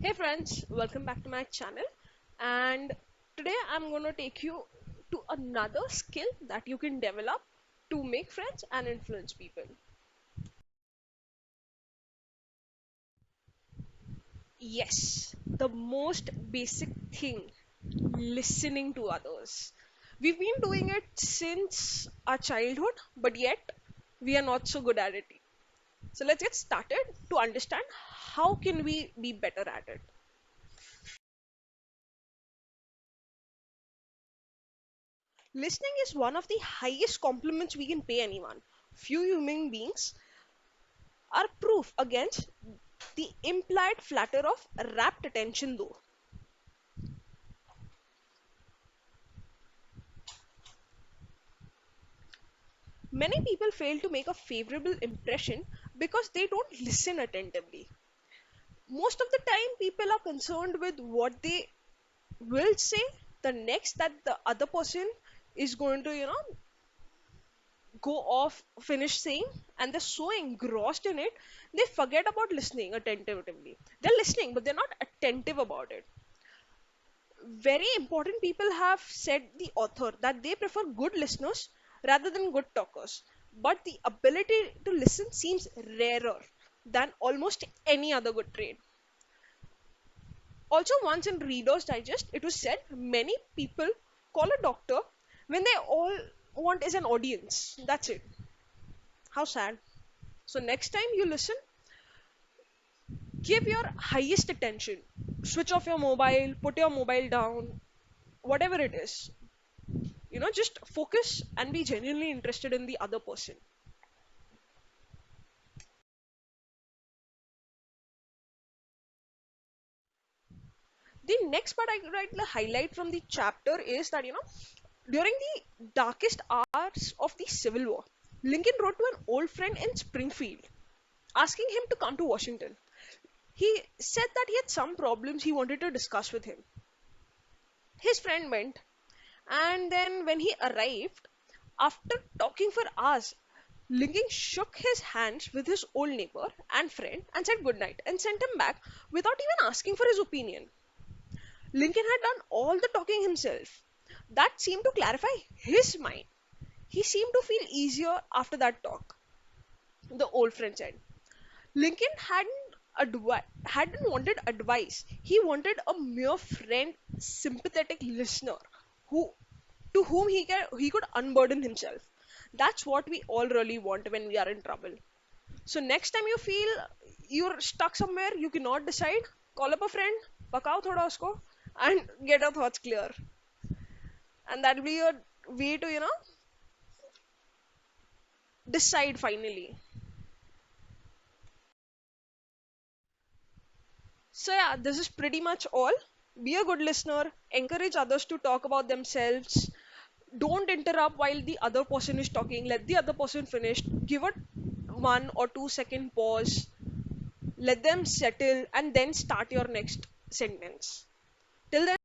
Hey friends, welcome back to my channel. And today I'm going to take you to another skill that you can develop to make friends and influence people. Yes, the most basic thing, listening to others. We've been doing it since our childhood, but yet we are not so good at it. So let's get started to understand how can we be better at it. Listening is one of the highest compliments we can pay anyone. Few human beings are proof against the implied flatter of rapt attention, though. Many people fail to make a favorable impression because they don't listen attentively. Most of the time, people are concerned with what they will say the next that the other person is going to, go off, finish saying, and they're so engrossed in it, they forget about listening attentively. They're listening, but they're not attentive about it. Very important people have said the author that they prefer good listeners rather than good talkers, but the ability to listen seems rarer than almost any other good trait. Also, once in Reader's Digest, it was said many people call a doctor when they all want is an audience. That's it. How sad. So, next time you listen, give your highest attention. Switch off your mobile, put your mobile down, whatever it is. Just focus and be genuinely interested in the other person. The next part I write the highlight from the chapter is that during the darkest hours of the Civil War, Lincoln wrote to an old friend in Springfield asking him to come to Washington. He said that he had some problems he wanted to discuss with him. His friend went, and then when he arrived, after talking for hours, Lincoln shook his hands with his old neighbor and friend and said goodnight and sent him back without even asking for his opinion. Lincoln had done all the talking himself. That seemed to clarify his mind. He seemed to feel easier after that talk, the old friend said. Lincoln hadn't wanted advice. He wanted a mere friend, sympathetic listener who to whom he could unburden himself. That's what we all really want when we are in trouble. So next time you feel you're stuck somewhere, you cannot decide, call up a friend, पकाओ थोड़ा उसको, and get your thoughts clear. And that'll be your way to, decide finally. So yeah, this is pretty much all. Be a good listener, encourage others to talk about themselves. Don't interrupt while the other person is talking. Let the other person finish. Give a 1 or 2 second pause. Let them settle and then start your next sentence. Till then,